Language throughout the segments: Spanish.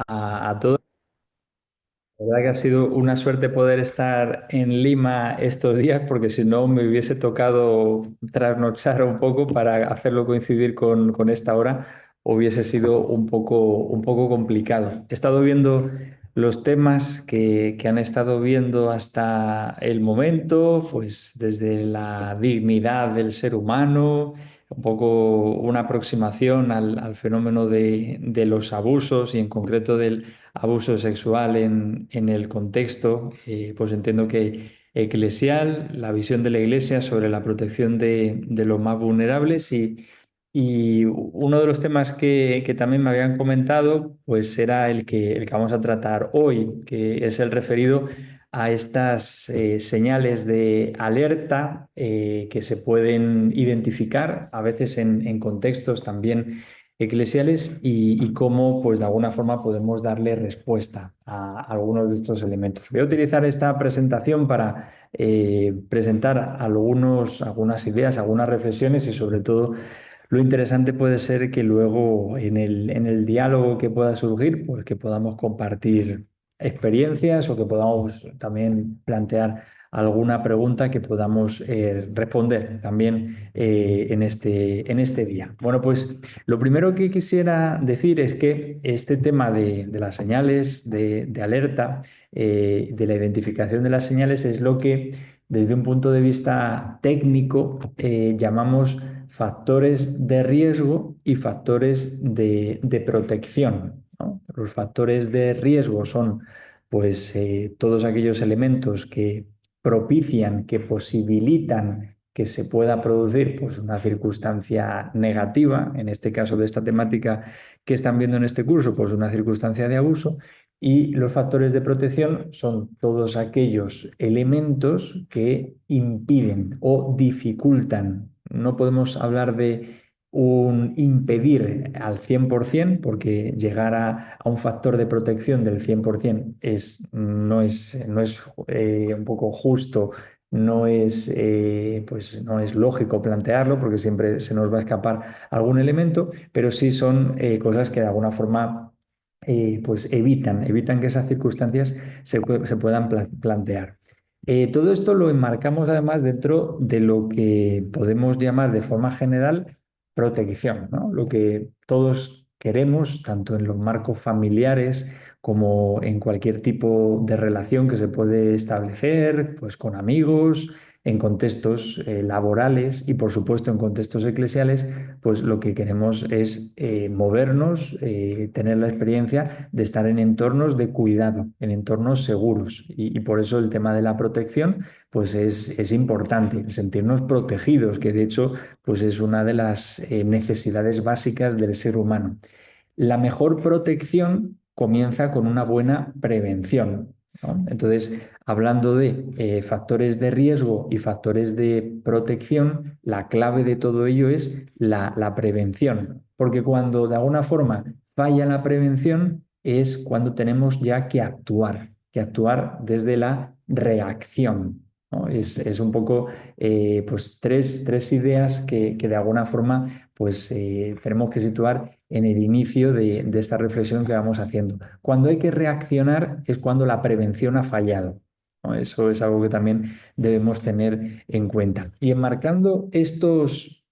a todos. La verdad que ha sido una suerte poder estar en Lima estos días, porque si no me hubiese tocado trasnochar un poco para hacerlo coincidir con esta hora, hubiese sido un poco complicado. He estado viendo los temas que han estado viendo hasta el momento, pues desde la dignidad del ser humano, un poco una aproximación al fenómeno de los abusos y en concreto del abuso sexual en el contexto, pues entiendo que eclesial, la visión de la Iglesia sobre la protección de los más vulnerables y uno de los temas que también me habían comentado, pues era el que vamos a tratar hoy, que es el referido a estas señales de alerta que se pueden identificar a veces en contextos también eclesiales y cómo, pues de alguna forma, podemos darle respuesta a algunos de estos elementos. Voy a utilizar esta presentación para presentar algunas ideas, algunas reflexiones y sobre todo lo interesante puede ser que luego en el diálogo que pueda surgir, pues que podamos compartir experiencias o que podamos también plantear alguna pregunta que podamos responder también en este día. Bueno, pues lo primero que quisiera decir es que este tema de las señales de alerta, de la identificación de las señales, es lo que desde un punto de vista técnico llamamos factores de riesgo y factores de protección, ¿no? Los factores de riesgo son pues todos aquellos elementos que propician, que posibilitan que se pueda producir pues, una circunstancia negativa, en este caso de esta temática que están viendo en este curso, pues una circunstancia de abuso, y los factores de protección son todos aquellos elementos que impiden o dificultan. No podemos hablar de un impedir al 100%, porque llegar a un factor de protección del 100% no es un poco justo, pues no es lógico plantearlo, porque siempre se nos va a escapar algún elemento, pero sí son cosas que de alguna forma pues evitan que esas circunstancias se puedan plantear. Todo esto lo enmarcamos además dentro de lo que podemos llamar de forma general protección, ¿no? Lo que todos queremos, tanto en los marcos familiares como en cualquier tipo de relación que se puede establecer, pues con amigos, en contextos laborales y por supuesto en contextos eclesiales, pues lo que queremos es movernos, tener la experiencia de estar en entornos de cuidado, en entornos seguros. Y por eso el tema de la protección, pues es importante, sentirnos protegidos, que de hecho, pues es una de las necesidades básicas del ser humano. La mejor protección comienza con una buena prevención, ¿no? Entonces, hablando de factores de riesgo y factores de protección, la clave de todo ello es la prevención, porque cuando de alguna forma falla la prevención es cuando tenemos ya que actuar desde la reacción, ¿no? Es un poco pues tres ideas que de alguna forma pues tenemos que situar en el inicio de esta reflexión que vamos haciendo. Cuando hay que reaccionar es cuando la prevención ha fallado, ¿no? Eso es algo que también debemos tener en cuenta. Y enmarcando estas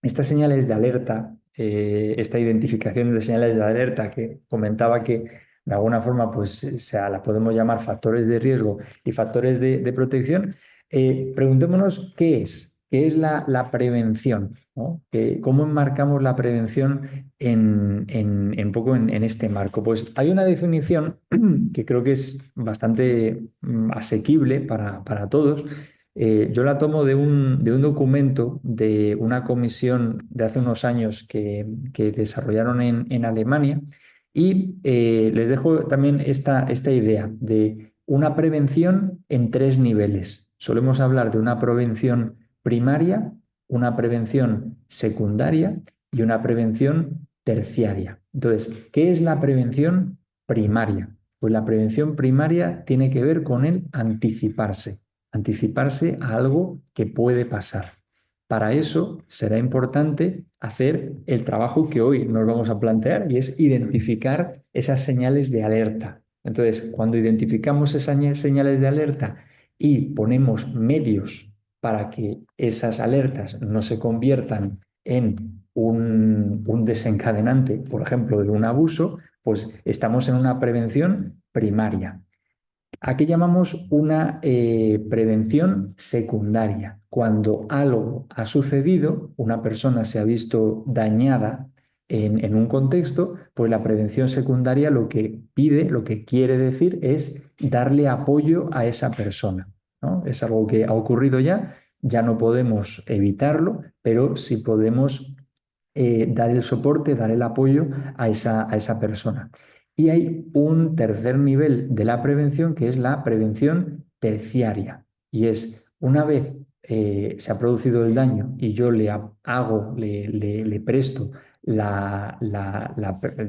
señales de alerta, esta identificación de señales de alerta que comentaba que de alguna forma pues la podemos llamar factores de riesgo y factores de protección, preguntémonos qué es la prevención, ¿no? ¿Cómo enmarcamos la prevención en poco en este marco? Pues hay una definición que creo que es bastante asequible para todos. Yo la tomo de un documento de una comisión de hace unos años que desarrollaron en Alemania y les dejo también esta idea de una prevención en tres niveles. Solemos hablar de una prevención primaria, una prevención secundaria y una prevención terciaria. Entonces, ¿qué es la prevención primaria? Pues la prevención primaria tiene que ver con el anticiparse a algo que puede pasar. Para eso será importante hacer el trabajo que hoy nos vamos a plantear y es identificar esas señales de alerta. Entonces, cuando identificamos esas señales de alerta y ponemos medios para que esas alertas no se conviertan en un desencadenante, por ejemplo, de un abuso, pues estamos en una prevención primaria. Aquí llamamos una prevención secundaria. Cuando algo ha sucedido, una persona se ha visto dañada en un contexto, pues la prevención secundaria lo que pide, lo que quiere decir es darle apoyo a esa persona, ¿no? Es algo que ha ocurrido ya, ya no podemos evitarlo, pero sí podemos dar el soporte, dar el apoyo a esa persona. Y hay un tercer nivel de la prevención que es la prevención terciaria. Y es una vez se ha producido el daño y yo le presto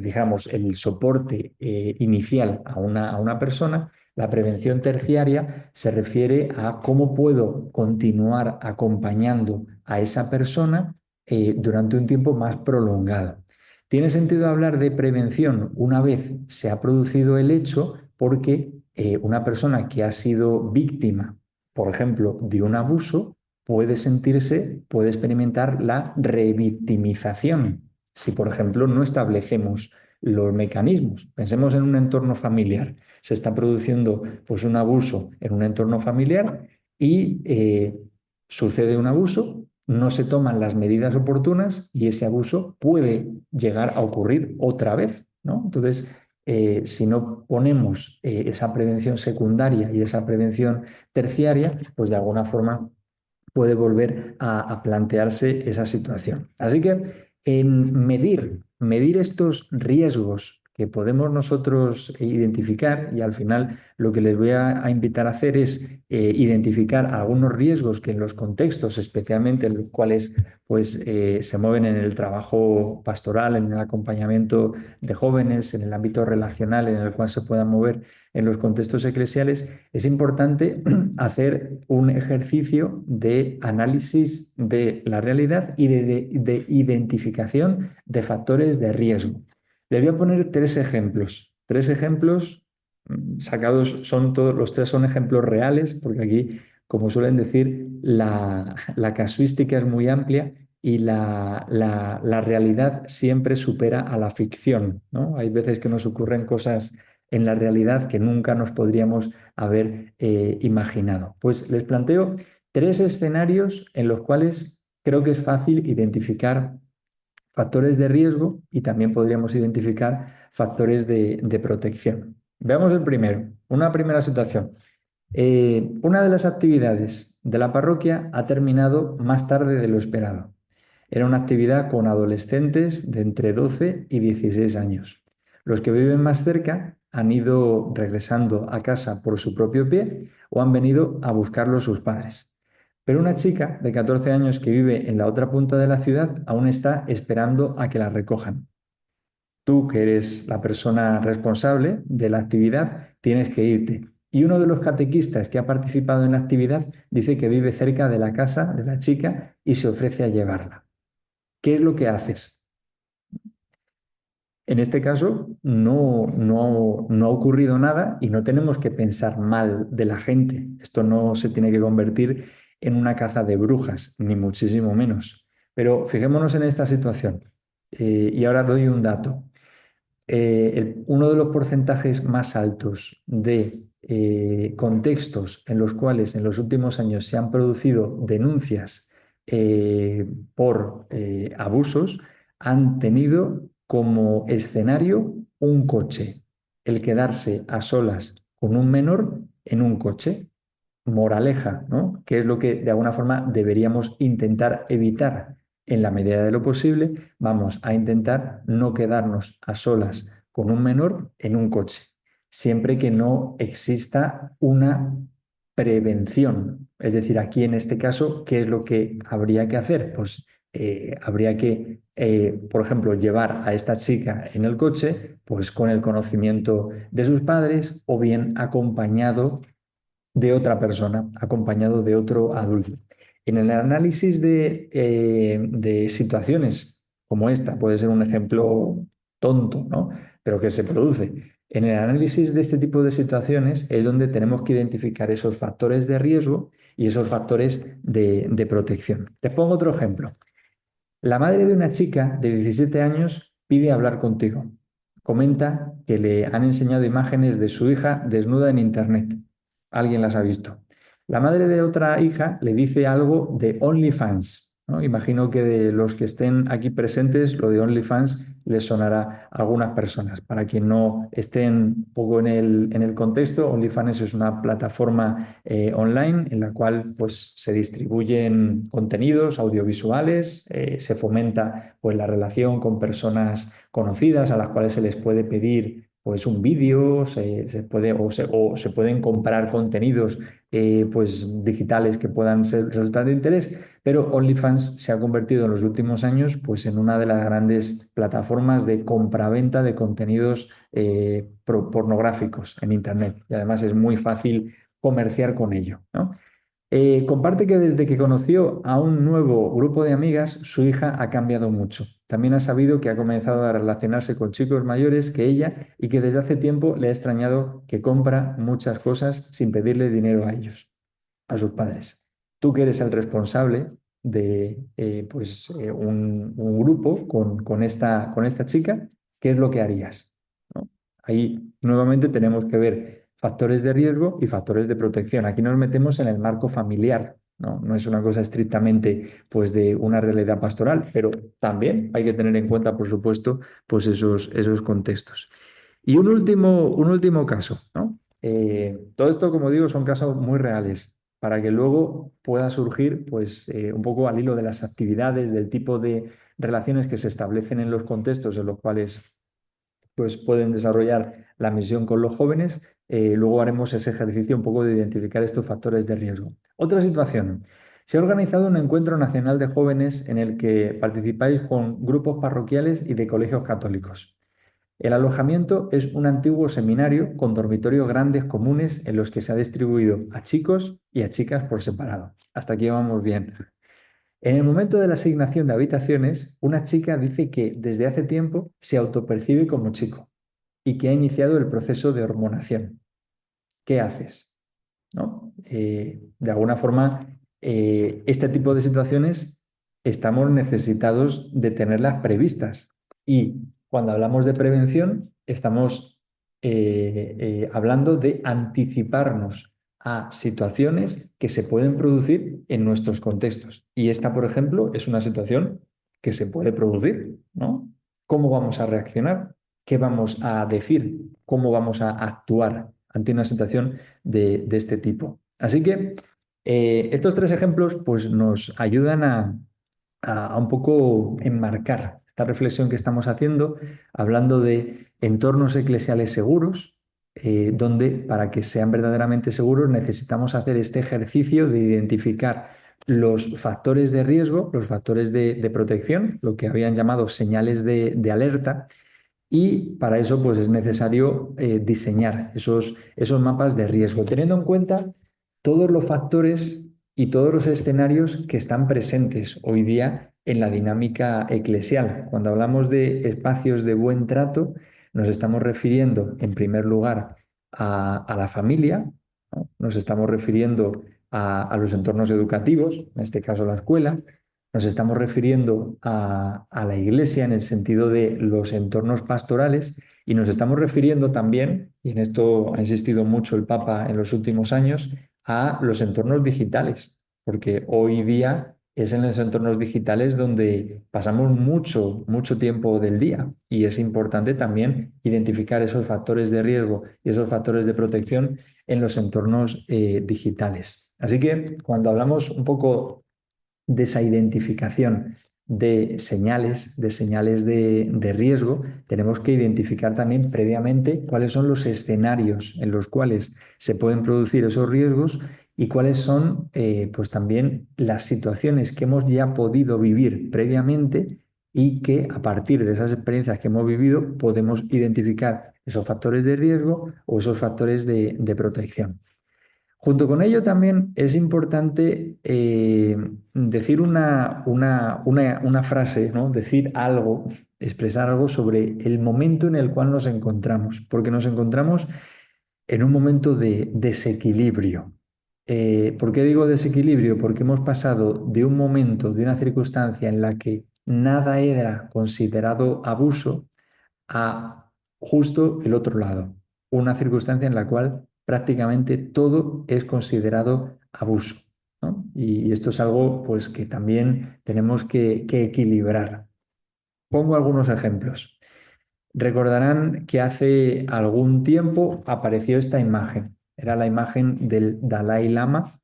digamos, el soporte inicial a una persona, la prevención terciaria se refiere a cómo puedo continuar acompañando a esa persona durante un tiempo más prolongado. Tiene sentido hablar de prevención una vez se ha producido el hecho porque una persona que ha sido víctima, por ejemplo, de un abuso, puede sentirse, puede experimentar la revictimización. Si, por ejemplo, no establecemos los mecanismos, pensemos en un entorno familiar, se está produciendo pues, un abuso en un entorno familiar y sucede un abuso, no se toman las medidas oportunas y ese abuso puede llegar a ocurrir otra vez, ¿no? Entonces, si no ponemos esa prevención secundaria y esa prevención terciaria, pues de alguna forma puede volver a plantearse esa situación. Así que en medir estos riesgos que podemos nosotros identificar, y al final lo que les voy a invitar a hacer es identificar algunos riesgos que en los contextos, especialmente en los cuales pues, se mueven en el trabajo pastoral, en el acompañamiento de jóvenes, en el ámbito relacional en el cual se puedan mover en los contextos eclesiales, es importante hacer un ejercicio de análisis de la realidad y de identificación de factores de riesgo. Le voy a poner tres ejemplos. Tres ejemplos sacados, son todos, los tres son ejemplos reales, porque aquí, como suelen decir, la casuística es muy amplia y la realidad siempre supera a la ficción, ¿no? Hay veces que nos ocurren cosas en la realidad que nunca nos podríamos haber imaginado. Pues les planteo tres escenarios en los cuales creo que es fácil identificar factores de riesgo y también podríamos identificar factores de protección. Veamos el primero, una primera situación. Una de las actividades de la parroquia ha terminado más tarde de lo esperado. Era una actividad con adolescentes de entre 12 y 16 años. Los que viven más cerca han ido regresando a casa por su propio pie o han venido a buscarlos sus padres. Pero una chica de 14 años que vive en la otra punta de la ciudad aún está esperando a que la recojan. Tú, que eres la persona responsable de la actividad, tienes que irte. Y uno de los catequistas que ha participado en la actividad dice que vive cerca de la casa de la chica y se ofrece a llevarla. ¿Qué es lo que haces? En este caso, no ha ocurrido nada y no tenemos que pensar mal de la gente. Esto no se tiene que convertir en una caza de brujas, ni muchísimo menos. Pero fijémonos en esta situación. Y ahora doy un dato. Uno de los porcentajes más altos de contextos en los cuales en los últimos años se han producido denuncias por abusos han tenido como escenario un coche, el quedarse a solas con un menor en un coche. Moraleja, ¿no? Que es lo que de alguna forma deberíamos intentar evitar en la medida de lo posible. Vamos a intentar no quedarnos a solas con un menor en un coche, siempre que no exista una prevención. Es decir, aquí en este caso, ¿qué es lo que habría que hacer? Pues habría que, por ejemplo, llevar a esta chica en el coche, pues con el conocimiento de sus padres o bien acompañado de otra persona, acompañado de otro adulto. En el análisis de situaciones como esta, puede ser un ejemplo tonto, ¿no? Pero que se produce. En el análisis de este tipo de situaciones es donde tenemos que identificar esos factores de riesgo y esos factores de protección. Te pongo otro ejemplo. La madre de una chica de 17 años pide hablar contigo. Comenta que le han enseñado imágenes de su hija desnuda en internet. Alguien las ha visto. La madre de otra hija le dice algo de OnlyFans, ¿no? Imagino que de los que estén aquí presentes, lo de OnlyFans les sonará a algunas personas. Para quien no estén un poco en el contexto, OnlyFans es una plataforma online en la cual pues, se distribuyen contenidos audiovisuales, se fomenta pues, la relación con personas conocidas a las cuales se les puede pedir pues, un vídeo, se puede, o se pueden comprar contenidos pues, digitales que puedan ser resultar de interés, pero OnlyFans se ha convertido en los últimos años pues, en una de las grandes plataformas de compraventa de contenidos pornográficos en Internet y además es muy fácil comerciar con ello, ¿no? Comparte que desde que conoció a un nuevo grupo de amigas, su hija ha cambiado mucho. También ha sabido que ha comenzado a relacionarse con chicos mayores que ella y que desde hace tiempo le ha extrañado que compra muchas cosas sin pedirle dinero a ellos, a sus padres. Tú que eres el responsable de un grupo con esta chica, ¿qué es lo que harías? ¿No? Ahí nuevamente tenemos que ver factores de riesgo y factores de protección. Aquí nos metemos en el marco familiar, ¿no? No es una cosa estrictamente pues, de una realidad pastoral, pero también hay que tener en cuenta, por supuesto, pues esos contextos. Y un último caso, ¿no? Todo esto, como digo, son casos muy reales para que luego pueda surgir, pues, un poco al hilo de las actividades, del tipo de relaciones que se establecen en los contextos en los cuales pues pueden desarrollar la misión con los jóvenes. Luego haremos ese ejercicio un poco de identificar estos factores de riesgo. Otra situación. Se ha organizado un encuentro nacional de jóvenes en el que participáis con grupos parroquiales y de colegios católicos. El alojamiento es un antiguo seminario con dormitorios grandes comunes en los que se ha distribuido a chicos y a chicas por separado. Hasta aquí vamos bien. En el momento de la asignación de habitaciones, una chica dice que desde hace tiempo se autopercibe como chico y que ha iniciado el proceso de hormonación. ¿Qué haces? ¿No? De alguna forma, este tipo de situaciones estamos necesitados de tenerlas previstas. Y cuando hablamos de prevención, estamos hablando de anticiparnos a situaciones que se pueden producir en nuestros contextos. Y esta, por ejemplo, es una situación que se puede producir, ¿no? ¿Cómo vamos a reaccionar? ¿Qué vamos a decir? ¿Cómo vamos a actuar ante una situación de este tipo? Así que estos tres ejemplos pues, nos ayudan a un poco enmarcar esta reflexión que estamos haciendo, hablando de entornos eclesiales seguros, donde para que sean verdaderamente seguros necesitamos hacer este ejercicio de identificar los factores de riesgo, los factores de protección, lo que habían llamado señales de alerta, y para eso pues, es necesario diseñar esos mapas de riesgo, teniendo en cuenta todos los factores y todos los escenarios que están presentes hoy día en la dinámica eclesial. Cuando hablamos de espacios de buen trato, nos estamos refiriendo, en primer lugar, a la familia, ¿no? Nos estamos refiriendo a los entornos educativos, en este caso la escuela, nos estamos refiriendo a la iglesia en el sentido de los entornos pastorales y nos estamos refiriendo también, y en esto ha insistido mucho el Papa en los últimos años, a los entornos digitales, porque hoy día es en los entornos digitales donde pasamos mucho, mucho tiempo del día y es importante también identificar esos factores de riesgo y esos factores de protección en los entornos digitales. Así que cuando hablamos un poco de esa identificación de señales de riesgo, tenemos que identificar también previamente cuáles son los escenarios en los cuales se pueden producir esos riesgos y cuáles son pues también las situaciones que hemos ya podido vivir previamente y que a partir de esas experiencias que hemos vivido podemos identificar esos factores de riesgo o esos factores de protección. Junto con ello también es importante decir una frase, ¿no? Decir algo, expresar algo sobre el momento en el cual nos encontramos, porque nos encontramos en un momento de desequilibrio. ¿Por qué digo desequilibrio? Porque hemos pasado de un momento, de una circunstancia en la que nada era considerado abuso a justo el otro lado, una circunstancia en la cual prácticamente todo es considerado abuso, ¿no? Y esto es algo pues, que también tenemos que equilibrar. Pongo algunos ejemplos. Recordarán que hace algún tiempo apareció esta imagen. Era la imagen del Dalai Lama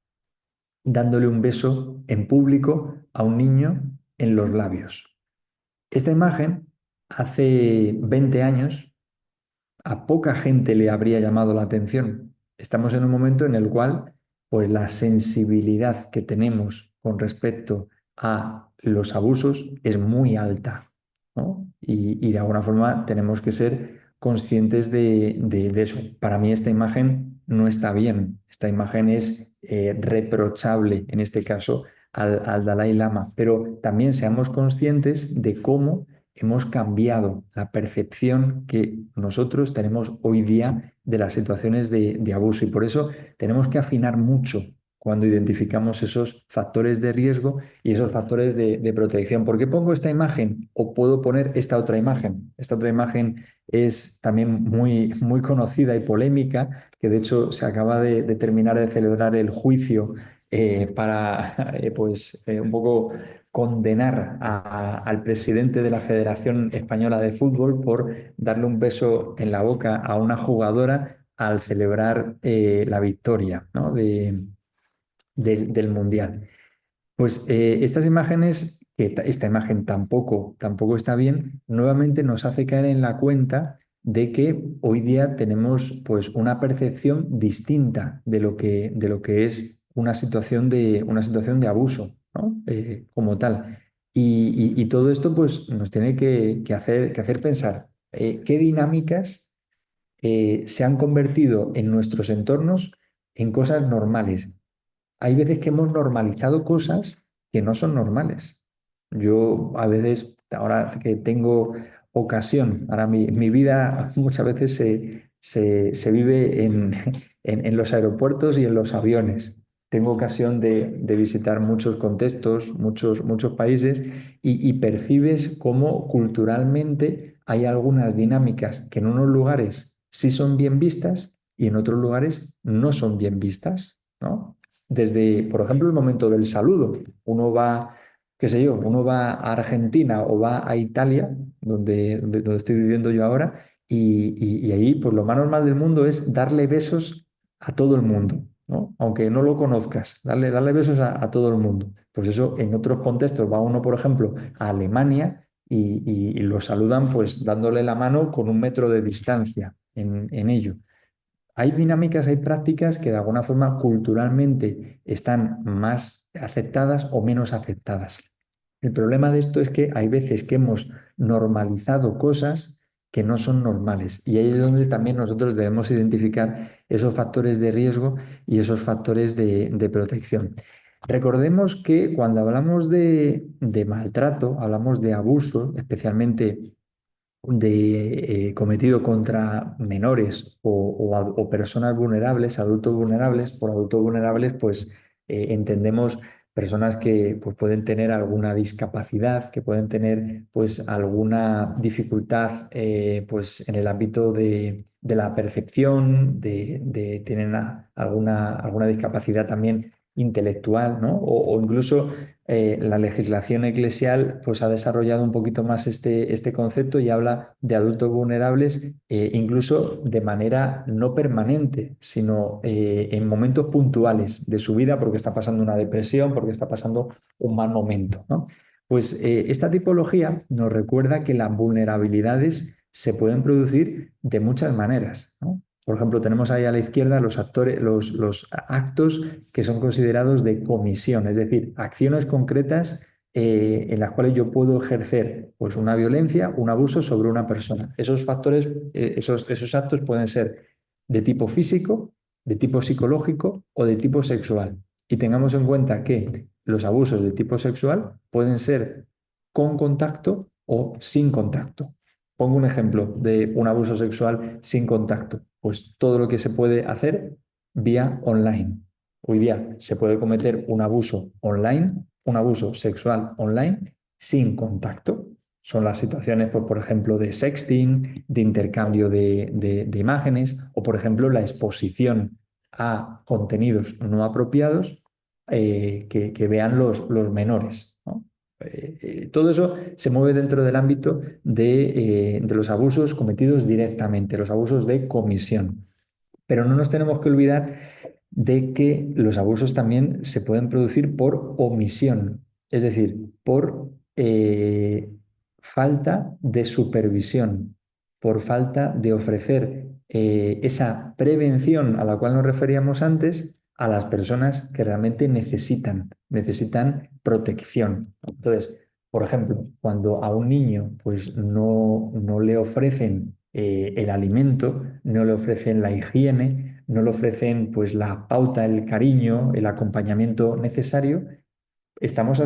dándole un beso en público a un niño en los labios. Esta imagen, hace 20 años, a poca gente le habría llamado la atención. Estamos en un momento en el cual, pues la sensibilidad que tenemos con respecto a los abusos es muy alta, ¿no? Y de alguna forma tenemos que ser conscientes de eso. Para mí esta imagen no está bien. Esta imagen es reprochable, en este caso, al Dalai Lama. Pero también seamos conscientes de cómo hemos cambiado la percepción que nosotros tenemos hoy día de las situaciones de abuso y por eso tenemos que afinar mucho cuando identificamos esos factores de riesgo y esos factores de protección. ¿Por qué pongo esta imagen o puedo poner esta otra imagen? Esta otra imagen es también muy conocida y polémica, que de hecho se acaba de terminar de celebrar el juicio para un poco condenar al presidente de la Federación Española de Fútbol por darle un beso en la boca a una jugadora al celebrar la victoria, ¿no? Del Mundial. Pues estas imágenes, esta imagen tampoco está bien, nuevamente nos hace caer en la cuenta de que hoy día tenemos pues una percepción distinta de lo que es una situación de abuso, ¿no? Como tal. Y todo esto pues nos tiene que hacer pensar qué dinámicas se han convertido en nuestros entornos en cosas normales. Hay veces que hemos normalizado cosas que no son normales. Yo a veces, ahora que tengo ocasión, ahora mi vida muchas veces se vive en los aeropuertos y en los aviones. Tengo ocasión de visitar muchos contextos, muchos países y percibes cómo culturalmente hay algunas dinámicas que en unos lugares sí son bien vistas y en otros lugares no son bien vistas, ¿no? Desde, por ejemplo, el momento del saludo. Uno va, qué sé yo, uno va a Argentina o va a Italia, donde estoy viviendo yo ahora, y ahí, pues lo más normal del mundo es darle besos a todo el mundo, ¿no? Aunque no lo conozcas, darle besos a todo el mundo. Pues eso, en otros contextos, va uno, por ejemplo, a Alemania y lo saludan pues dándole la mano con 1 metro de distancia en ello. Hay dinámicas, hay prácticas que de alguna forma culturalmente están más aceptadas o menos aceptadas. El problema de esto es que hay veces que hemos normalizado cosas que no son normales y ahí es donde también nosotros debemos identificar esos factores de riesgo y esos factores de protección. Recordemos que cuando hablamos de maltrato, hablamos de abuso, especialmente cometido contra menores o personas vulnerables, adultos vulnerables. Por adultos vulnerables, pues entendemos personas que pues, pueden tener alguna discapacidad, que pueden tener pues alguna dificultad pues, en el ámbito de la percepción, tienen alguna discapacidad también intelectual, ¿no? O incluso la legislación eclesial pues, ha desarrollado un poquito más este concepto y habla de adultos vulnerables incluso de manera no permanente, sino en momentos puntuales de su vida porque está pasando una depresión, porque está pasando un mal momento, ¿no? Pues esta tipología nos recuerda que las vulnerabilidades se pueden producir de muchas maneras, ¿no? Por ejemplo, tenemos ahí a la izquierda los actos que son considerados de comisión, es decir, acciones concretas en las cuales yo puedo ejercer pues, una violencia, un abuso sobre una persona. Esos factores, esos actos pueden ser de tipo físico, de tipo psicológico o de tipo sexual. Y tengamos en cuenta que los abusos de tipo sexual pueden ser con contacto o sin contacto. Pongo un ejemplo de un abuso sexual sin contacto. Pues todo lo que se puede hacer vía online. Hoy día se puede cometer un abuso online, un abuso sexual online sin contacto. Son las situaciones, pues, por ejemplo, de sexting, de intercambio de imágenes o, por ejemplo, la exposición a contenidos no apropiados que vean los menores, ¿no? Todo eso se mueve dentro del ámbito de los abusos cometidos directamente, los abusos de comisión. Pero no nos tenemos que olvidar de que los abusos también se pueden producir por omisión, es decir, por falta de supervisión, por falta de ofrecer esa prevención a la cual nos referíamos antes a las personas que realmente necesitan protección. Entonces, por ejemplo, cuando a un niño pues no le ofrecen el alimento, no le ofrecen la higiene, no le ofrecen pues la pauta, el cariño, el acompañamiento necesario, estamos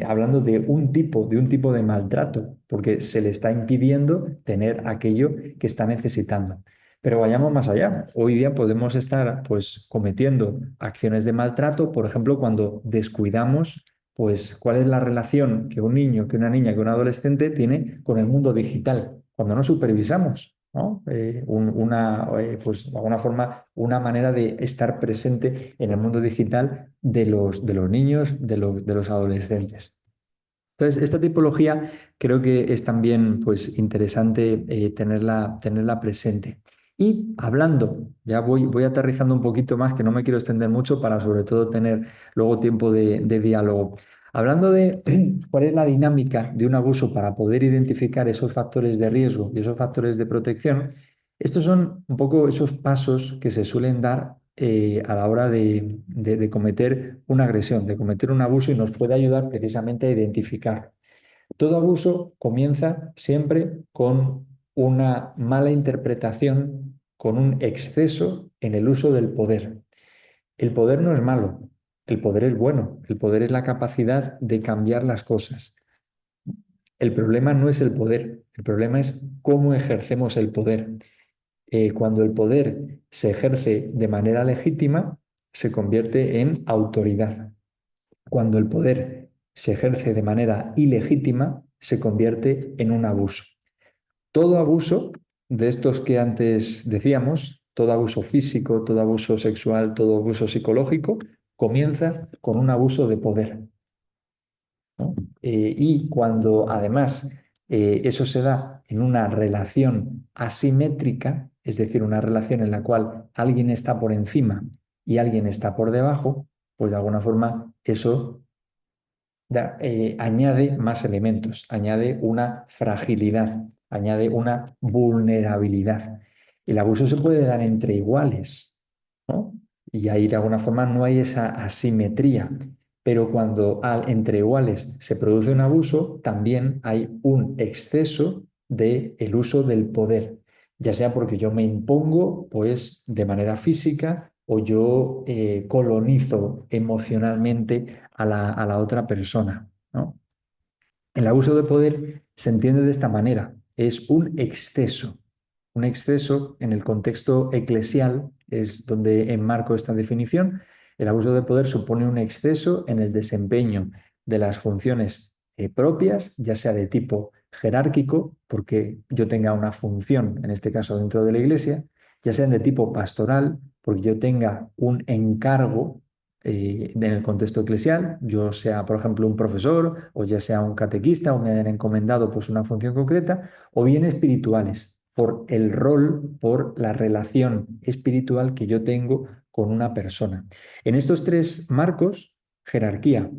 hablando de un tipo de maltrato, porque se le está impidiendo tener aquello que está necesitando. Pero vayamos más allá. Hoy día podemos estar pues cometiendo acciones de maltrato, por ejemplo, cuando descuidamos pues cuál es la relación que un niño, que una niña, que un adolescente tiene con el mundo digital, cuando no supervisamos, ¿no? Pues de alguna forma, una manera de estar presente en el mundo digital de los niños, de los adolescentes. Entonces, esta tipología creo que es también pues, interesante tenerla presente. Y hablando, ya voy aterrizando un poquito más, que no me quiero extender mucho para sobre todo tener luego tiempo de diálogo. Hablando de cuál es la dinámica de un abuso para poder identificar esos factores de riesgo y esos factores de protección, estos son un poco esos pasos que se suelen dar a la hora de cometer una agresión, de cometer un abuso y nos puede ayudar precisamente a identificar. Todo abuso comienza siempre con una mala interpretación, con un exceso en el uso del poder. El poder no es malo, el poder es bueno, el poder es la capacidad de cambiar las cosas. El problema no es el poder, el problema es cómo ejercemos el poder. Cuando el poder se ejerce de manera legítima, se convierte en autoridad. Cuando el poder se ejerce de manera ilegítima, se convierte en un abuso. Todo abuso de estos que antes decíamos, todo abuso físico, todo abuso sexual, todo abuso psicológico, comienza con un abuso de poder, ¿no? Y cuando además eso se da en una relación asimétrica, es decir, una relación en la cual alguien está por encima y alguien está por debajo, pues de alguna forma eso añade más elementos, añade una fragilidad, añade una vulnerabilidad. El abuso se puede dar entre iguales, ¿no? Y ahí de alguna forma no hay esa asimetría. Pero cuando entre iguales se produce un abuso, también hay un exceso del uso del poder, ya sea porque yo me impongo pues, de manera física o yo colonizo emocionalmente a la otra persona, ¿no? El abuso de poder se entiende de esta manera, es un exceso en el contexto eclesial, es donde enmarco esta definición. El abuso de poder supone un exceso en el desempeño de las funciones propias, ya sea de tipo jerárquico, porque yo tenga una función, en este caso dentro de la iglesia, ya sean de tipo pastoral, porque yo tenga un encargo en el contexto eclesial, yo sea, por ejemplo, un profesor o ya sea un catequista o me hayan encomendado pues una función concreta, o bien espirituales, por el rol, por la relación espiritual que yo tengo con una persona. En estos tres marcos, jerarquía,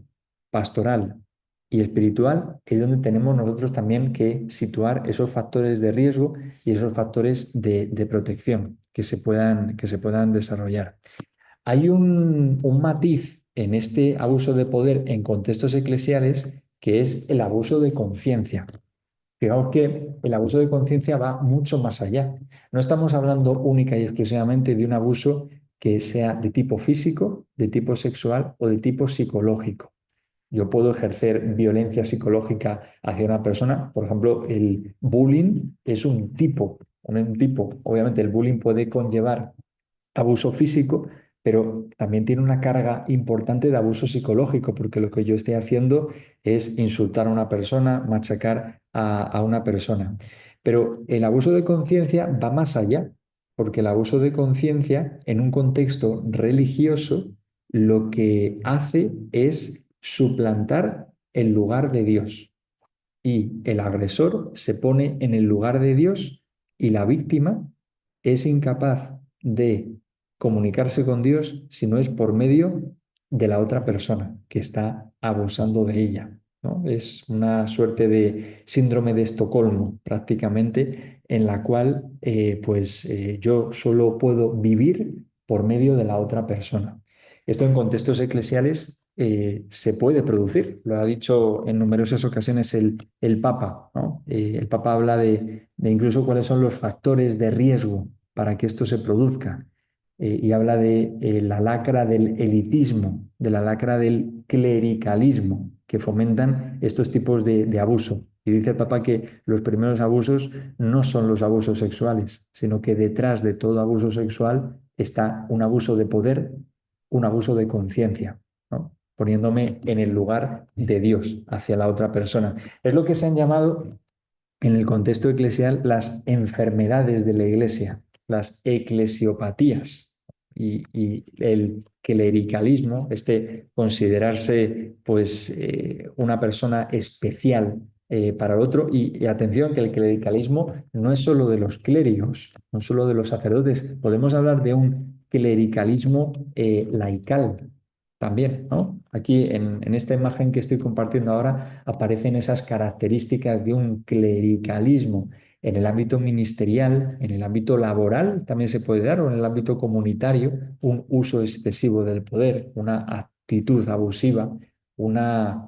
pastoral y espiritual, es donde tenemos nosotros también que situar esos factores de riesgo y esos factores de protección que se puedan desarrollar. Hay un matiz en este abuso de poder en contextos eclesiales que es el abuso de conciencia. Fijaos que el abuso de conciencia va mucho más allá. No estamos hablando única y exclusivamente de un abuso que sea de tipo físico, de tipo sexual o de tipo psicológico. Yo puedo ejercer violencia psicológica hacia una persona. Por ejemplo, el bullying es un tipo, un tipo. Obviamente el bullying puede conllevar abuso físico, pero también tiene una carga importante de abuso psicológico, porque lo que yo estoy haciendo es insultar a una persona, machacar a una persona. Pero el abuso de conciencia va más allá, porque el abuso de conciencia en un contexto religioso lo que hace es suplantar el lugar de Dios. Y el agresor se pone en el lugar de Dios y la víctima es incapaz de comunicarse con Dios si no es por medio de la otra persona que está abusando de ella, ¿no? Es una suerte de síndrome de Estocolmo prácticamente en la cual yo solo puedo vivir por medio de la otra persona. Esto en contextos eclesiales se puede producir, lo ha dicho en numerosas ocasiones el Papa, ¿no? El Papa habla de incluso cuáles son los factores de riesgo para que esto se produzca y habla de la lacra del elitismo, de la lacra del clericalismo que fomentan estos tipos de abuso. Y dice el Papa que los primeros abusos no son los abusos sexuales, sino que detrás de todo abuso sexual está un abuso de poder, un abuso de conciencia, ¿no? Poniéndome en el lugar de Dios hacia la otra persona. Es lo que se han llamado en el contexto eclesial las enfermedades de la iglesia, las eclesiopatías y el clericalismo, este considerarse una persona especial para el otro. Y atención, que el clericalismo no es solo de los clérigos, no solo de los sacerdotes, podemos hablar de un clericalismo laical también, ¿no? Aquí en esta imagen que estoy compartiendo ahora aparecen esas características de un clericalismo en el ámbito ministerial, en el ámbito laboral también se puede dar, o en el ámbito comunitario, un uso excesivo del poder, una actitud abusiva, una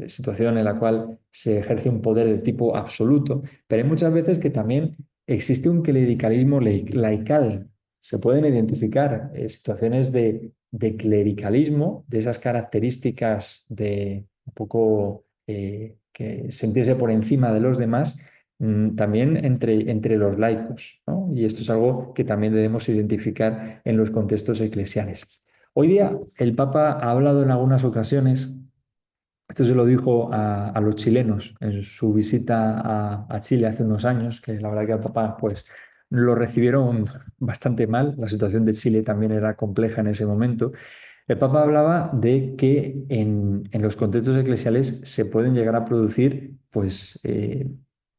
situación en la cual se ejerce un poder de tipo absoluto, pero hay muchas veces que también existe un clericalismo laical. Se pueden identificar situaciones de clericalismo, de esas características de un poco que sentirse por encima de los demás, también entre los laicos, ¿no? Y esto es algo que también debemos identificar en los contextos eclesiales. Hoy día el Papa ha hablado en algunas ocasiones, esto se lo dijo a los chilenos en su visita a Chile hace unos años, que la verdad que al Papa pues lo recibieron bastante mal, la situación de Chile también era compleja en ese momento. El Papa hablaba de que en los contextos eclesiales se pueden llegar a producir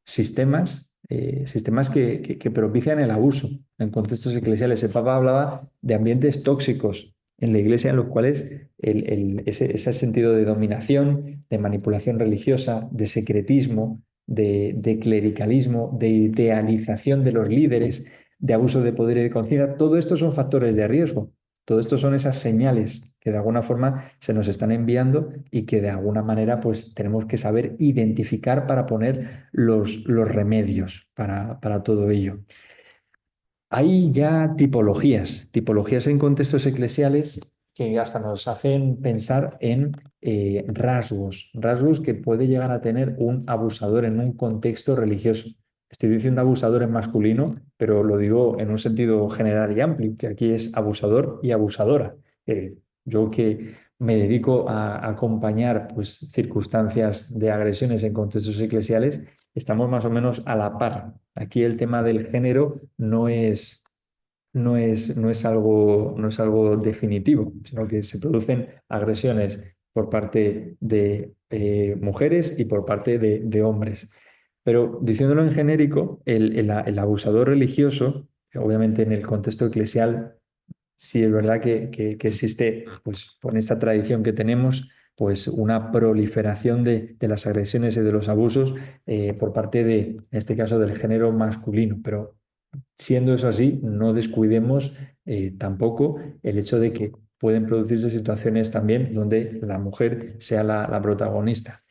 sistemas que propician el abuso en contextos eclesiales. El Papa hablaba de ambientes tóxicos en la iglesia en los cuales ese sentido de dominación, de manipulación religiosa, de secretismo, de clericalismo, de idealización de los líderes, de abuso de poder y de conciencia, todo esto son factores de riesgo. Todo esto son esas señales que de alguna forma se nos están enviando y que de alguna manera pues tenemos que saber identificar para poner los remedios para todo ello. Hay ya tipologías en contextos eclesiales que hasta nos hacen pensar en rasgos que puede llegar a tener un abusador en un contexto religioso. Estoy diciendo abusador en masculino, pero lo digo en un sentido general y amplio, que aquí es abusador y abusadora. Yo que me dedico a acompañar pues, circunstancias de agresiones en contextos eclesiales, estamos más o menos a la par. Aquí el tema del género no es algo definitivo, sino que se producen agresiones por parte de mujeres y por parte de hombres. Pero diciéndolo en genérico, el abusador religioso, obviamente en el contexto eclesial, sí es verdad que existe, pues con esta tradición que tenemos, pues una proliferación de las agresiones y de los abusos por parte de, en este caso, del género masculino. Pero siendo eso así, no descuidemos tampoco el hecho de que pueden producirse situaciones también donde la mujer sea la protagonista.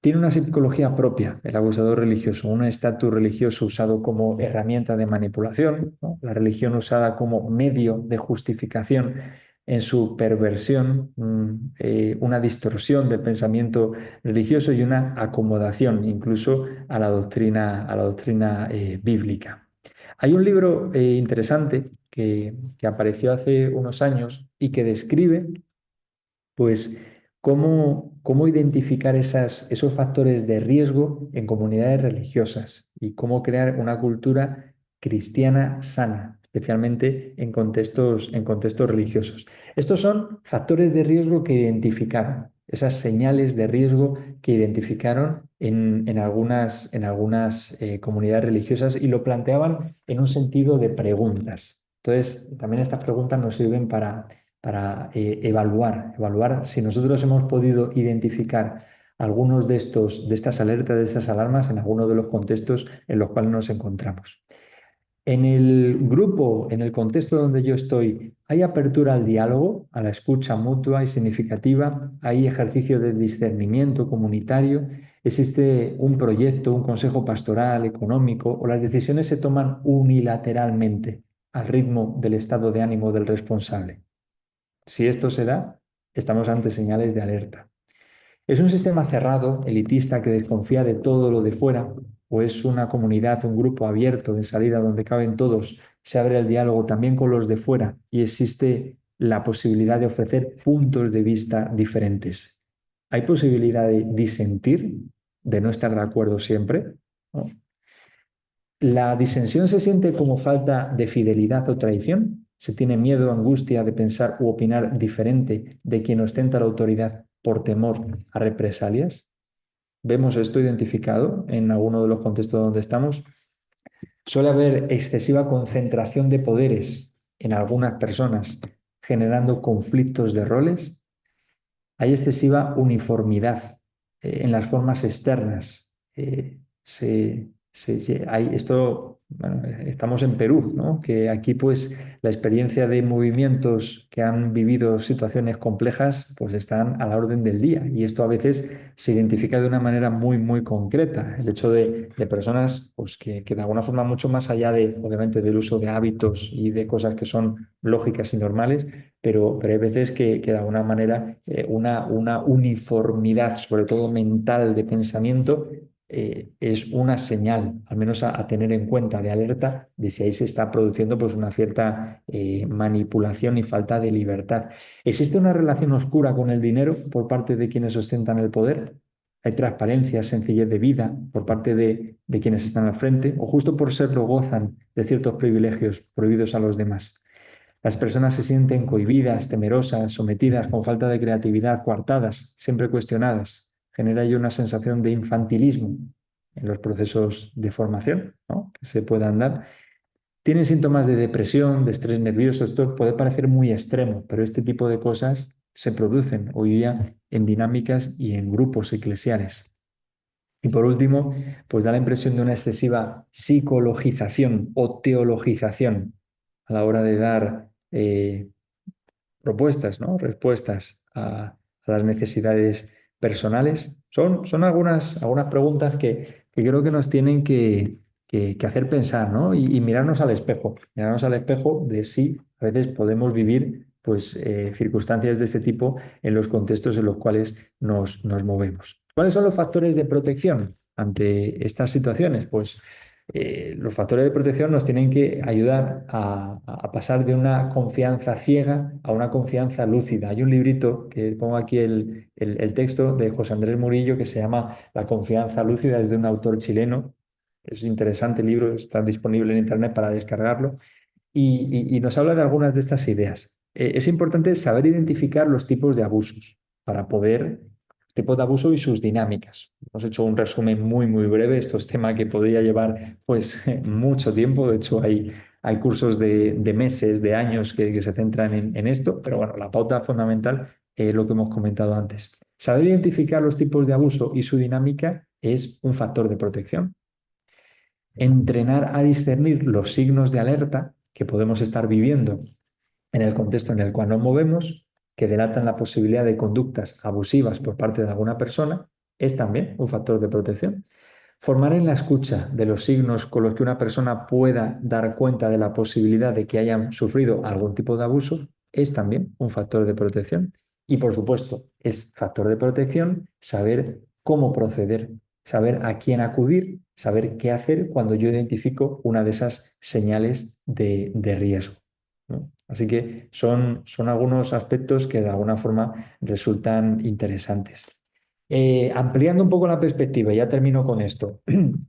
Tiene una psicología propia, el abusador religioso, un estatus religioso usado como herramienta de manipulación, ¿no? La religión usada como medio de justificación en su perversión, una distorsión del pensamiento religioso y una acomodación incluso a la doctrina bíblica. Hay un libro interesante que apareció hace unos años y que describe pues cómo identificar esos factores de riesgo en comunidades religiosas y cómo crear una cultura cristiana sana, especialmente en contextos religiosos. Estos son factores de riesgo que identificaron, esas señales de riesgo que identificaron en algunas comunidades religiosas y lo planteaban en un sentido de preguntas. Entonces, también estas preguntas nos sirven para evaluar si nosotros hemos podido identificar algunos de estas alertas, de estas alarmas en algunos de los contextos en los cuales nos encontramos. En el grupo, en el contexto donde yo estoy, ¿hay apertura al diálogo, a la escucha mutua y significativa? ¿Hay ejercicio de discernimiento comunitario? ¿Existe un proyecto, un consejo pastoral, económico, o las decisiones se toman unilateralmente al ritmo del estado de ánimo del responsable? Si esto se da, estamos ante señales de alerta. ¿Es un sistema cerrado, elitista, que desconfía de todo lo de fuera? ¿O es una comunidad, un grupo abierto de salida donde caben todos, se abre el diálogo también con los de fuera y existe la posibilidad de ofrecer puntos de vista diferentes? ¿Hay posibilidad de disentir, de no estar de acuerdo siempre? ¿No? ¿La disensión se siente como falta de fidelidad o traición? ¿Se tiene miedo o angustia de pensar u opinar diferente de quien ostenta la autoridad por temor a represalias? ¿Vemos esto identificado en alguno de los contextos donde estamos? Suele haber excesiva concentración de poderes en algunas personas, generando conflictos de roles. Hay excesiva uniformidad en las formas externas. Bueno, estamos en Perú, ¿no? Que aquí pues la experiencia de movimientos que han vivido situaciones complejas pues están a la orden del día y esto a veces se identifica de una manera muy, muy concreta. El hecho de personas pues, que de alguna forma mucho más allá de, obviamente, del uso de hábitos y de cosas que son lógicas y normales, pero hay veces que de alguna manera una uniformidad, sobre todo mental de pensamiento, es una señal, al menos a tener en cuenta, de alerta de si ahí se está produciendo pues, una cierta manipulación y falta de libertad. ¿Existe una relación oscura con el dinero por parte de quienes ostentan el poder? ¿Hay transparencia, sencillez de vida por parte de quienes están al frente? ¿O justo por serlo gozan de ciertos privilegios prohibidos a los demás? Las personas se sienten cohibidas, temerosas, sometidas, con falta de creatividad, coartadas, siempre cuestionadas. Genera ahí una sensación de infantilismo en los procesos de formación, ¿no? Que se puedan dar. Tienen síntomas de depresión, de estrés nervioso. Esto puede parecer muy extremo, pero este tipo de cosas se producen hoy día en dinámicas y en grupos eclesiales. Y por último, pues da la impresión de una excesiva psicologización o teologización a la hora de dar propuestas, ¿no? Respuestas a las necesidades personales. Son algunas preguntas que creo que nos tienen que hacer pensar, ¿no? Y mirarnos al espejo de si a veces podemos vivir pues, circunstancias de este tipo en los contextos en los cuales nos movemos. ¿Cuáles son los factores de protección ante estas situaciones? Pues los factores de protección nos tienen que ayudar a pasar de una confianza ciega a una confianza lúcida. Hay un librito que pongo aquí el texto de José Andrés Murillo que se llama La confianza lúcida, es de un autor chileno. Es interesante el libro, está disponible en internet para descargarlo y nos habla de algunas de estas ideas. Es importante saber identificar los tipos de abusos para poder, tipos de abuso y sus dinámicas. Hemos hecho un resumen muy, muy breve. Esto es tema que podría llevar pues mucho tiempo. De hecho, hay cursos de meses, de años que se centran en esto, pero bueno, la pauta fundamental es lo que hemos comentado antes. Saber identificar los tipos de abuso y su dinámica es un factor de protección. Entrenar a discernir los signos de alerta que podemos estar viviendo en el contexto en el cual nos movemos, que delatan la posibilidad de conductas abusivas por parte de alguna persona, es también un factor de protección. Formar en la escucha de los signos con los que una persona pueda dar cuenta de la posibilidad de que hayan sufrido algún tipo de abuso es también un factor de protección. Y por supuesto, es factor de protección saber cómo proceder, saber a quién acudir, saber qué hacer cuando yo identifico una de esas señales de riesgo, ¿no? Así que son algunos aspectos que de alguna forma resultan interesantes. Ampliando un poco la perspectiva, ya termino con esto.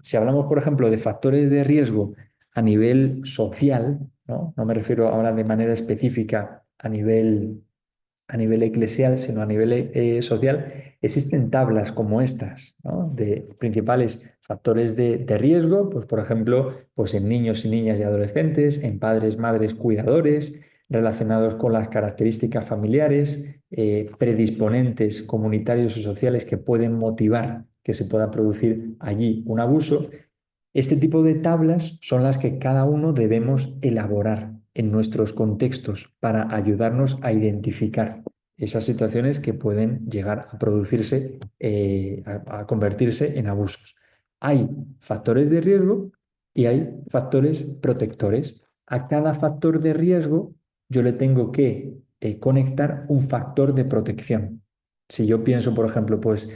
Si hablamos, por ejemplo, de factores de riesgo a nivel social, ¿no? No me refiero ahora de manera específica a nivel eclesial, sino a nivel social, existen tablas como estas, ¿no? De principales factores de riesgo, pues por ejemplo, pues en niños y niñas y adolescentes, en padres, madres, cuidadores, relacionados con las características familiares, predisponentes comunitarios o sociales que pueden motivar que se pueda producir allí un abuso. Este tipo de tablas son las que cada uno debemos elaborar en nuestros contextos para ayudarnos a identificar esas situaciones que pueden llegar a producirse, a convertirse en abusos. Hay factores de riesgo y hay factores protectores. A cada factor de riesgo yo le tengo que conectar un factor de protección. Si yo pienso, por ejemplo, pues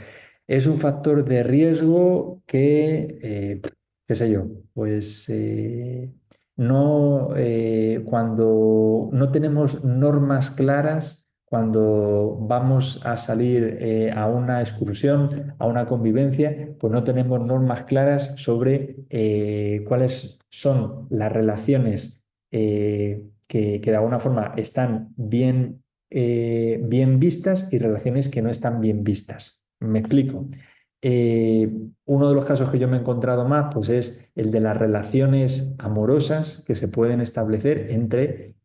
es un factor de riesgo que qué sé yo, pues no, cuando no tenemos normas claras, cuando vamos a salir a una excursión, a una convivencia, pues no tenemos normas claras sobre cuáles son las relaciones que de alguna forma están bien vistas y relaciones que no están bien vistas. Me explico. Eh, Uno de los casos que yo me he encontrado más, pues es el de las relaciones amorosas que se pueden establecer entre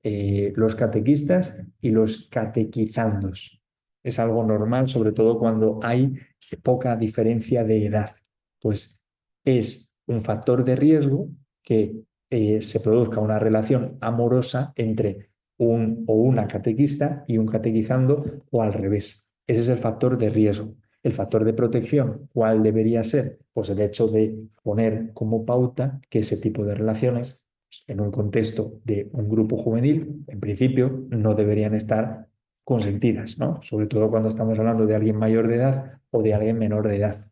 los catequistas y los catequizandos. Es algo normal, sobre todo cuando hay poca diferencia de edad. Pues es un factor de riesgo que se produzca una relación amorosa entre un o una catequista y un catequizando o al revés. Ese es el factor de riesgo. El factor de protección, ¿cuál debería ser? Pues el hecho de poner como pauta que ese tipo de relaciones, en un contexto de un grupo juvenil, en principio no deberían estar consentidas, ¿no? Sobre todo cuando estamos hablando de alguien mayor de edad o de alguien menor de edad.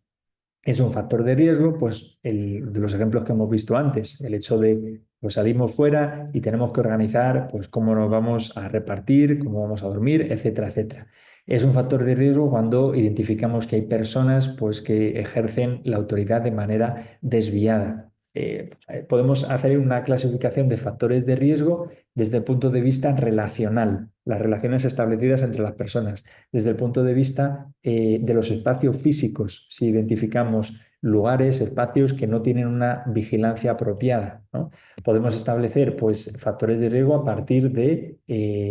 Es un factor de riesgo, pues de los ejemplos que hemos visto antes, el hecho de pues salimos fuera y tenemos que organizar pues cómo nos vamos a repartir, cómo vamos a dormir, etcétera, etcétera. Es un factor de riesgo cuando identificamos que hay personas pues que ejercen la autoridad de manera desviada. Podemos hacer una clasificación de factores de riesgo desde el punto de vista relacional, las relaciones establecidas entre las personas desde el punto de vista de los espacios físicos, si identificamos lugares, espacios que no tienen una vigilancia apropiada, ¿no? Podemos establecer pues, factores de riesgo a partir de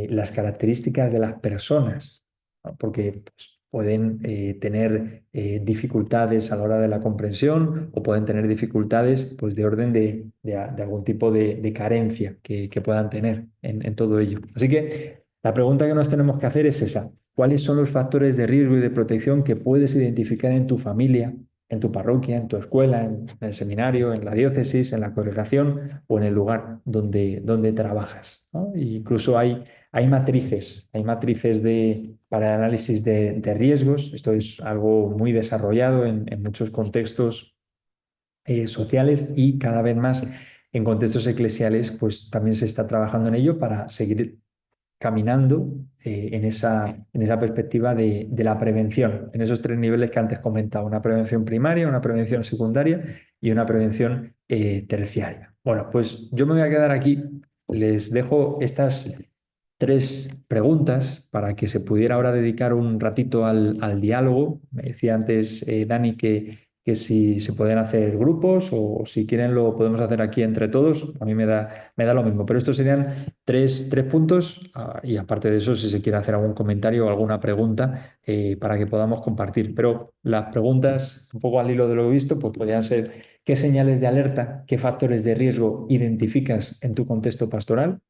las características de las personas, ¿no? Porque pues, pueden tener dificultades a la hora de la comprensión o pueden tener dificultades pues, de orden de algún tipo de carencia que puedan tener en todo ello. Así que la pregunta que nos tenemos que hacer es esa. ¿Cuáles son los factores de riesgo y de protección que puedes identificar en tu familia, en tu parroquia, en tu escuela, en el seminario, en la diócesis, en la congregación o en el lugar donde trabajas, ¿no? E incluso hay matrices para el análisis de riesgos. Esto es algo muy desarrollado en muchos contextos sociales y cada vez más en contextos eclesiales, pues también se está trabajando en ello para seguir caminando en esa perspectiva de la prevención, en esos tres niveles que antes comentaba, una prevención primaria, una prevención secundaria y una prevención terciaria. Bueno, pues yo me voy a quedar aquí. Les dejo estas tres preguntas para que se pudiera ahora dedicar un ratito al diálogo. Me decía antes Dani que si se pueden hacer grupos o si quieren lo podemos hacer aquí entre todos. A mí me da lo mismo, pero estos serían tres puntos y aparte de eso, si se quiere hacer algún comentario o alguna pregunta para que podamos compartir. Pero las preguntas, un poco al hilo de lo visto, pues podrían ser qué señales de alerta, qué factores de riesgo identificas en tu contexto pastoral,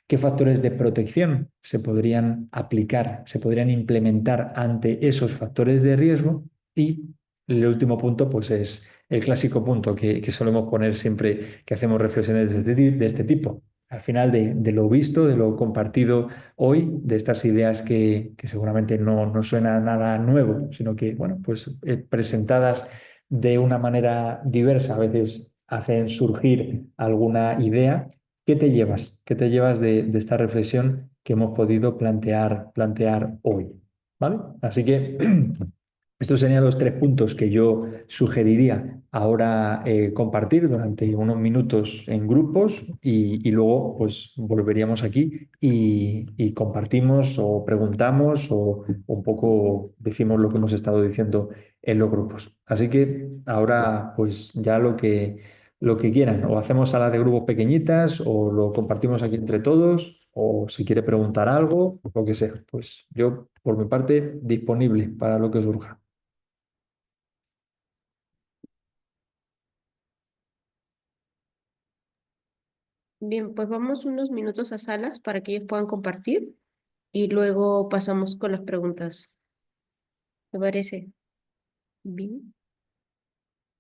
qué factores de protección se podrían aplicar, se podrían implementar ante esos factores de riesgo y el último punto, pues es el clásico punto que solemos poner siempre que hacemos reflexiones de este tipo. Al final de lo visto, de lo compartido hoy, de estas ideas que seguramente no suenan nada nuevo, sino que, bueno, pues presentadas de una manera diversa, a veces hacen surgir alguna idea. ¿Qué te llevas? ¿Qué te llevas de esta reflexión que hemos podido plantear hoy? ¿Vale? Así que estos serían los tres puntos que yo sugeriría ahora compartir durante unos minutos en grupos y luego pues volveríamos aquí y compartimos o preguntamos o un poco decimos lo que hemos estado diciendo en los grupos. Así que ahora pues ya lo que quieran, o hacemos salas de grupos pequeñitas o lo compartimos aquí entre todos o si quiere preguntar algo, lo que sea. Pues yo por mi parte disponible para lo que surja. Bien, pues vamos unos minutos a salas para que ellos puedan compartir y luego pasamos con las preguntas. ¿Me parece? Bien.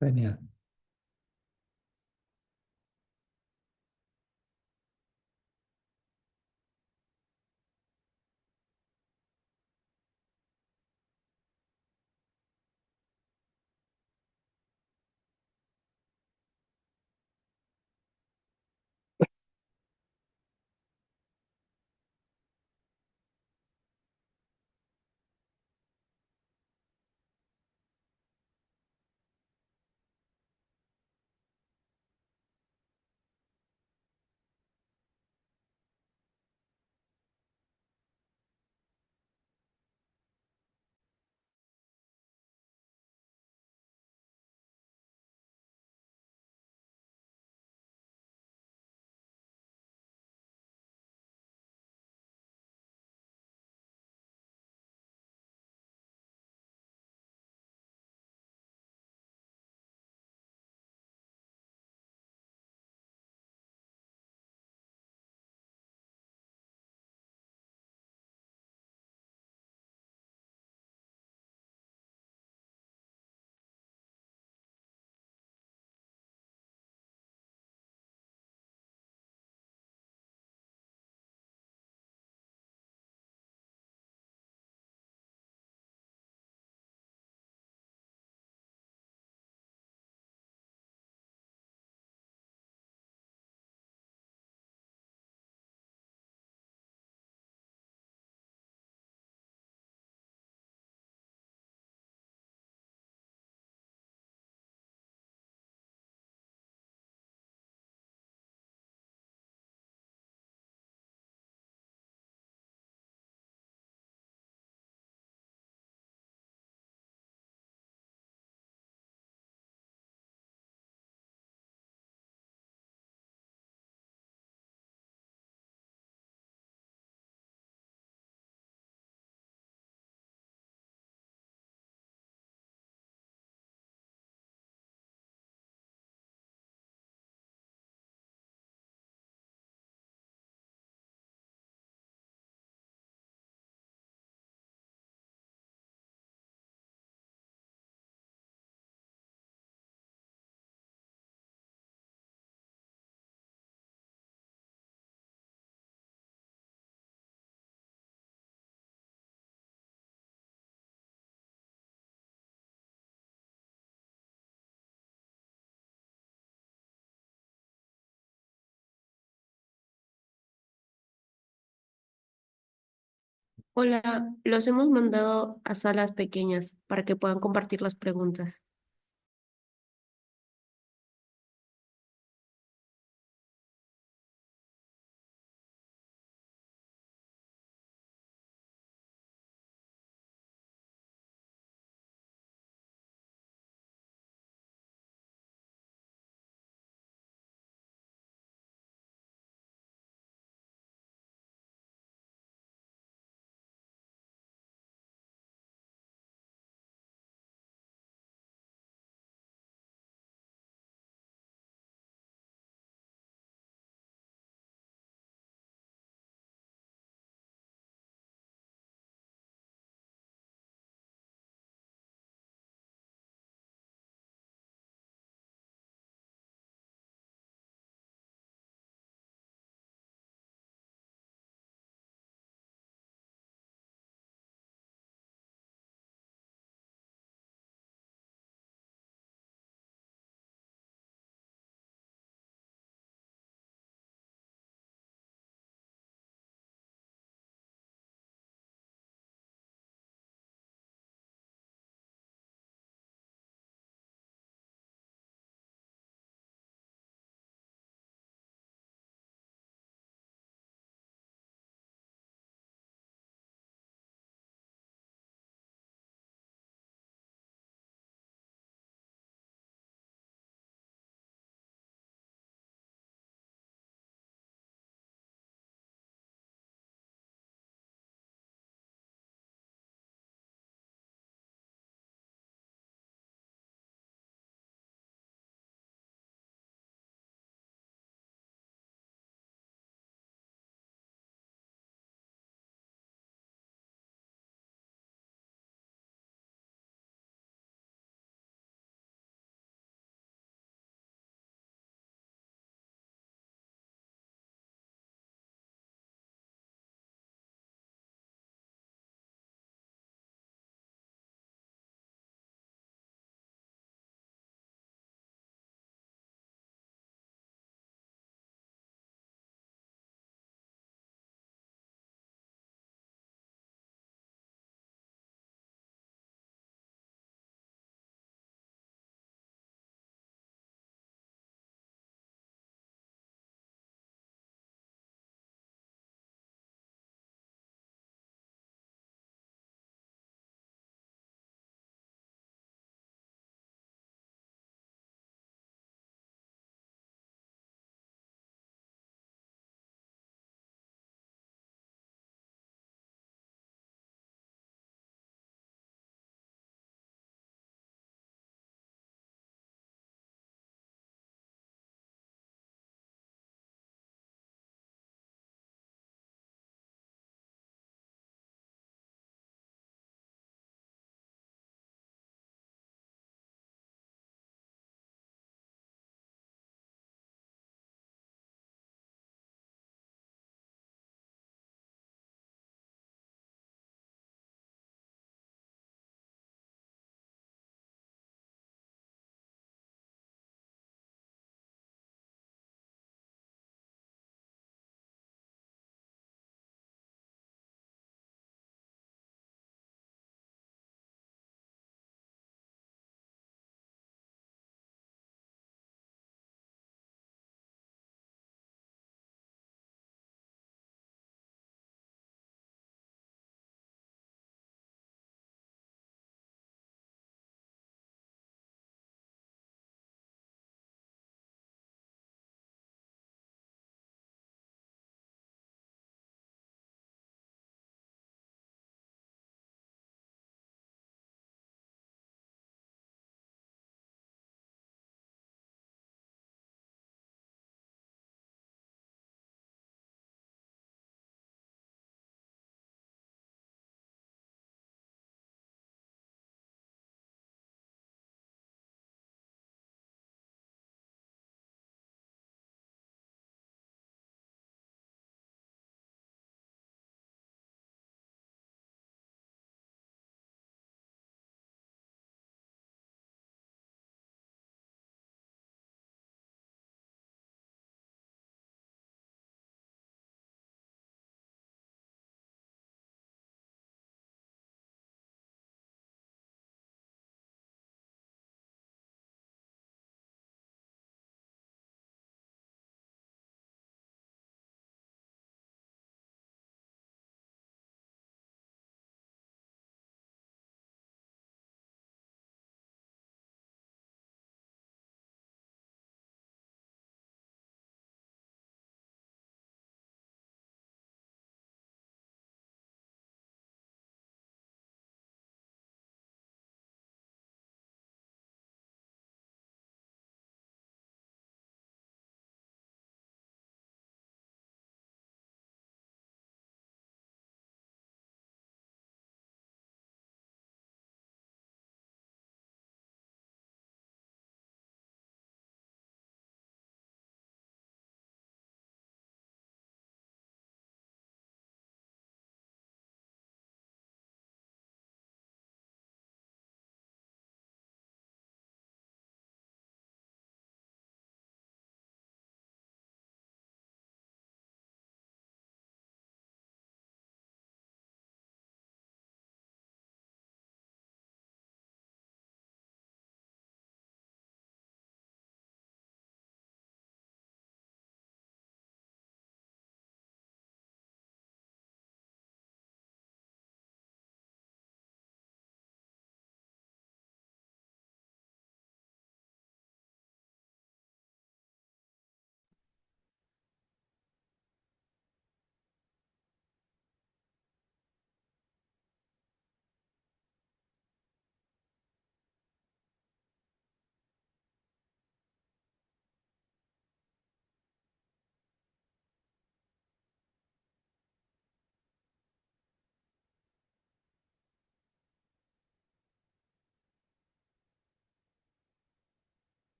Genial. Hola, los hemos mandado a salas pequeñas para que puedan compartir las preguntas.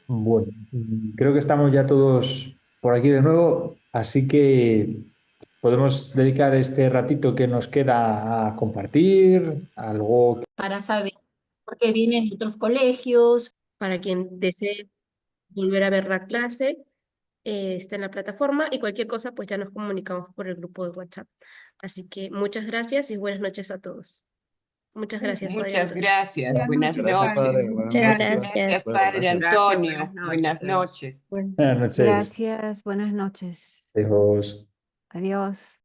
Bueno, creo que estamos ya todos por aquí de nuevo, así que podemos dedicar este ratito que nos queda a compartir algo. Para saber, porque vienen otros colegios, para quien desee volver a ver la clase, está en la plataforma y cualquier cosa, pues ya nos comunicamos por el grupo de WhatsApp. Así que muchas gracias y buenas noches a todos. Muchas gracias, Padre Muchas Antonio. gracias. Buenas Gracias, padre. noches. Buenas Muchas noches. gracias. Gracias, Buenas Padre noches. Gracias, buenas Antonio. Buenas noches. noches. Buenas noches. Gracias, buenas noches. Adiós. Adiós.